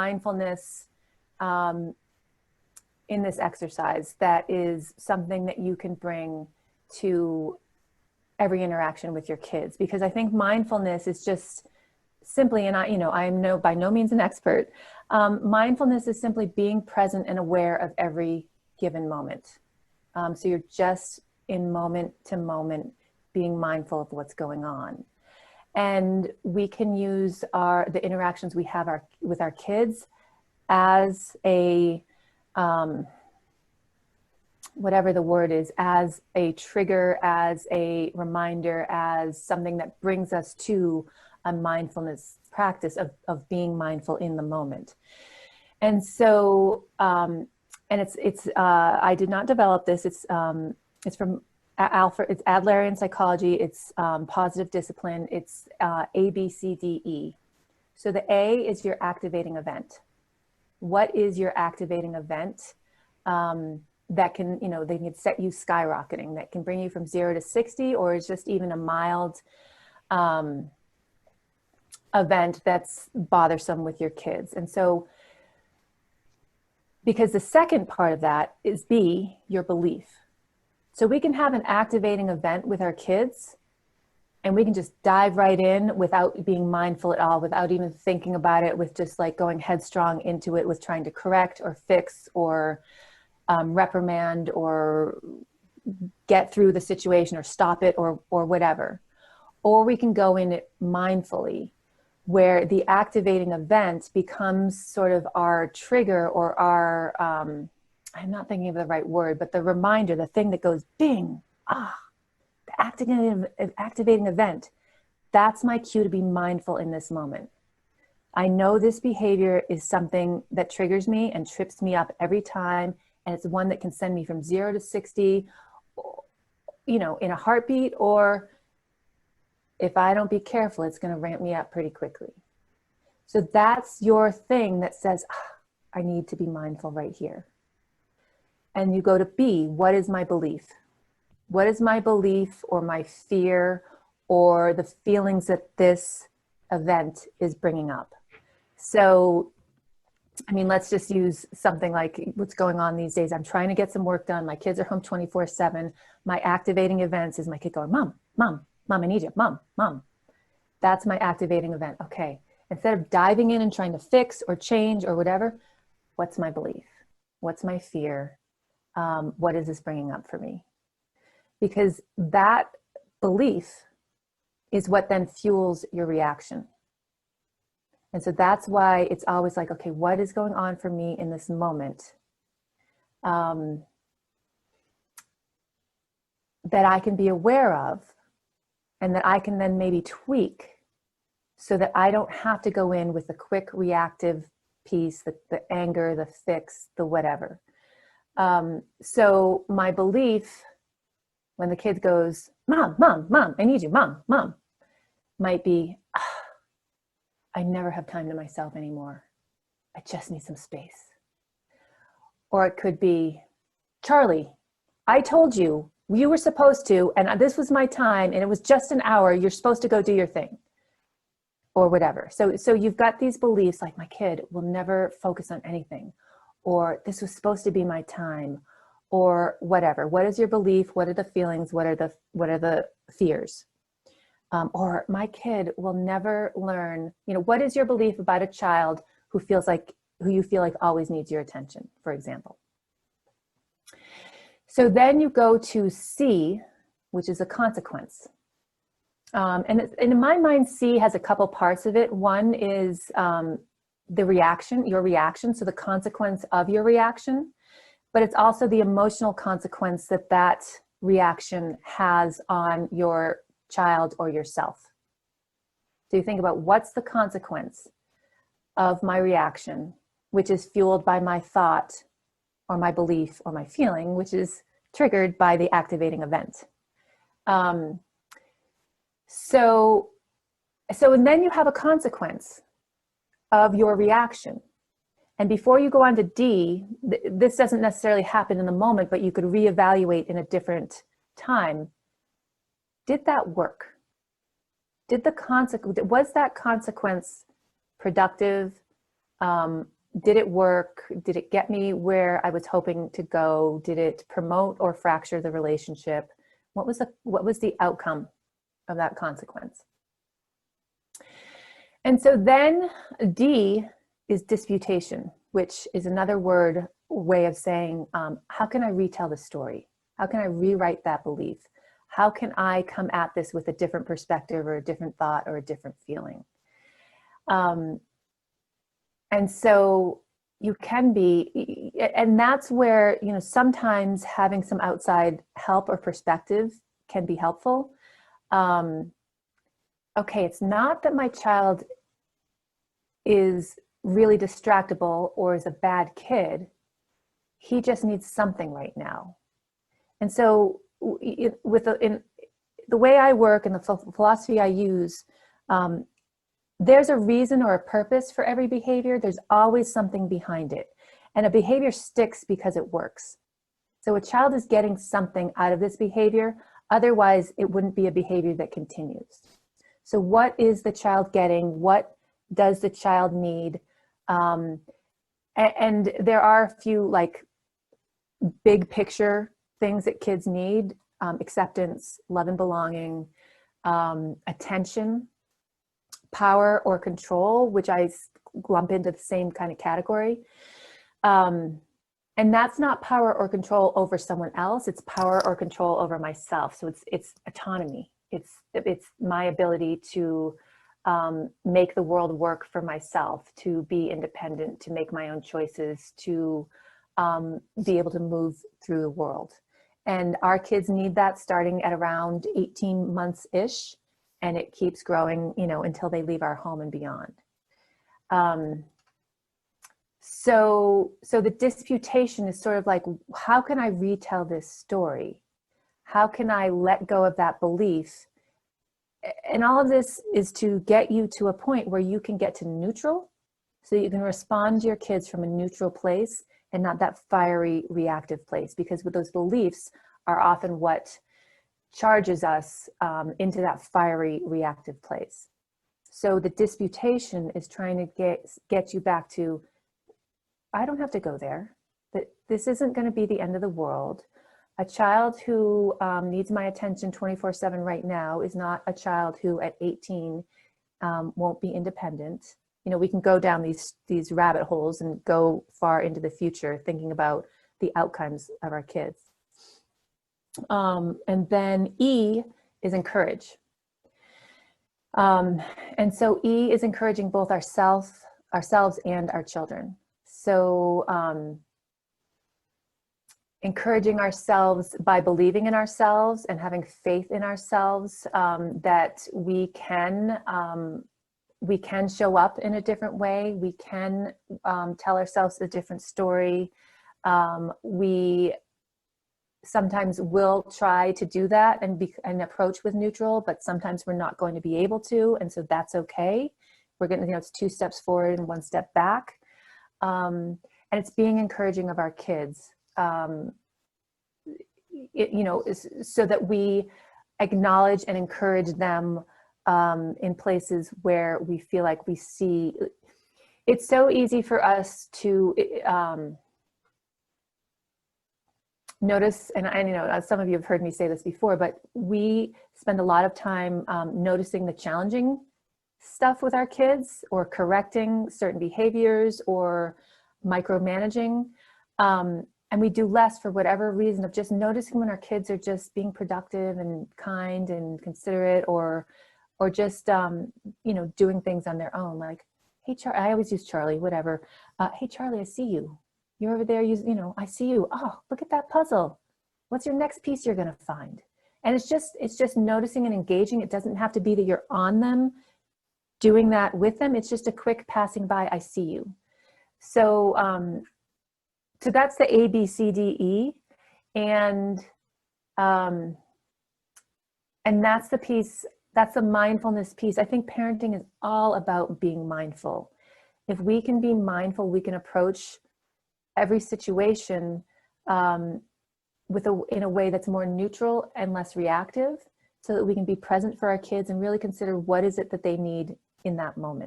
mindfulness in this exercise that is something that you can bring to every interaction with your kids? Because I think mindfulness is just simply, and I'm by no means an expert. Mindfulness is simply being present and aware of every given moment. So you're just in moment to moment being mindful of what's going on. And we can use the interactions we have with our kids as a, whatever the word is, as a trigger, as a reminder, as something that brings us to a mindfulness practice of being mindful in the moment. And so, and it's I did not develop this. It's from it's Adlerian psychology. It's positive discipline. It's ABCDE. So the A is your activating event. What is your activating event that can, they can set you skyrocketing, that can bring you from 0 to 60, or is just even a mild event that's bothersome with your kids. And so, because the second part of that is B, your belief. So we can have an activating event with our kids and we can just dive right in without being mindful at all, without even thinking about it, with just like going headstrong into it, with trying to correct or fix or reprimand or get through the situation or stop it or whatever. Or we can go in it mindfully, where the activating event becomes sort of our trigger or our, I'm not thinking of the right word, but the reminder, the thing that goes bing, the activating event. That's my cue to be mindful in this moment. I know this behavior is something that triggers me and trips me up every time. And it's one that can send me from 0 to 60, in a heartbeat, or if I don't be careful, it's going to ramp me up pretty quickly. So that's your thing that says, I need to be mindful right here. And you go to B, what is my belief? What is my belief or my fear or the feelings that this event is bringing up? So, let's just use something like what's going on these days. I'm trying to get some work done. My kids are home 24/7. My activating events is my kid going, Mom, I need you. Mom. That's my activating event. Okay. Instead of diving in and trying to fix or change or whatever, what's my belief? What's my fear? What is this bringing up for me? Because that belief is what then fuels your reaction. And so that's why it's always like, okay, what is going on for me in this moment? That I can be aware of, and that I can then maybe tweak so that I don't have to go in with the quick reactive piece, the anger, the fix, the whatever. So my belief, when the kid goes, Mom, I need you, Mom, might be, I never have time to myself anymore. I just need some space. Or it could be, Charlie, I told you, you were supposed to, and this was my time, and it was just an hour. You're supposed to go do your thing, or whatever. So you've got these beliefs like, my kid will never focus on anything, or this was supposed to be my time, or whatever. What is your belief? What are the feelings? What are the fears? Or my kid will never learn. What is your belief about a child who you feel like always needs your attention, for example? So then you go to C, which is a consequence. And in my mind, C has a couple parts of it. One is the reaction, your reaction, so the consequence of your reaction, but it's also the emotional consequence that reaction has on your child or yourself. So you think about, what's the consequence of my reaction, which is fueled by my thought or my belief or my feeling, which is triggered by the activating event. And then you have a consequence of your reaction. And before you go on to D, this doesn't necessarily happen in the moment, but you could reevaluate in a different time. Did that work? Was that consequence productive, Did it work? Did it get me where I was hoping to go? Did it promote or fracture the relationship? What was the outcome of that consequence? And so then D is disputation, which is another way of saying, how can I retell the story? How can I rewrite that belief? How can I come at this with a different perspective or a different thought or a different feeling? And so you can be, and that's where, sometimes having some outside help or perspective can be helpful. Okay, it's not that my child is really distractible or is a bad kid. He just needs something right now. And so in the way I work and the philosophy I use, there's a reason or a purpose for every behavior. There's always something behind it. And a behavior sticks because it works. So a child is getting something out of this behavior. Otherwise, it wouldn't be a behavior that continues. So what is the child getting? What does the child need? And there are a few big picture things that kids need: acceptance, love and belonging, attention, power or control, which I lump into the same kind of category. And that's not power or control over someone else. It's power or control over myself. So it's autonomy. It's my ability to make the world work for myself, to be independent, to make my own choices, to be able to move through the world. And our kids need that starting at around 18 months-ish, and it keeps growing, until they leave our home and beyond. So the disputation is sort of like, how can I retell this story? How can I let go of that belief? And all of this is to get you to a point where you can get to neutral, so you can respond to your kids from a neutral place and not that fiery, reactive place, because with those beliefs are often what charges us into that fiery, reactive place. So the disputation is trying to get you back to, I don't have to go there. That this isn't going to be the end of the world. A child who needs my attention 24/7 right now is not a child who at 18 won't be independent. We can go down these rabbit holes and go far into the future thinking about the outcomes of our kids. And then E is encourage. And so E is encouraging both ourselves and our children. So encouraging ourselves by believing in ourselves and having faith in ourselves, that we can show up in a different way. We can tell ourselves a different story. We sometimes will try to do that and approach with neutral, but sometimes we're not going to be able to, and so that's okay. We're going to, it's 2 steps forward and 1 step back, and it's being encouraging of our kids, so that we acknowledge and encourage them in places where we feel like we see. It's so easy for us to notice, and some of you have heard me say this before, but we spend a lot of time noticing the challenging stuff with our kids, or correcting certain behaviors, or micromanaging, and we do less for whatever reason of just noticing when our kids are just being productive and kind and considerate, or just doing things on their own, like, hey Charlie, I always use Charlie, whatever, hey Charlie, I see you. You're over there, I see you. Oh, look at that puzzle. What's your next piece you're going to find? And it's just noticing and engaging. It doesn't have to be that you're on them doing that with them. It's just a quick passing by, I see you. So, so that's the ABCDE. And that's the piece, that's the mindfulness piece. I think parenting is all about being mindful. If we can be mindful, we can approach every situation in a way that's more neutral and less reactive, so that we can be present for our kids and really consider what is it that they need in that moment.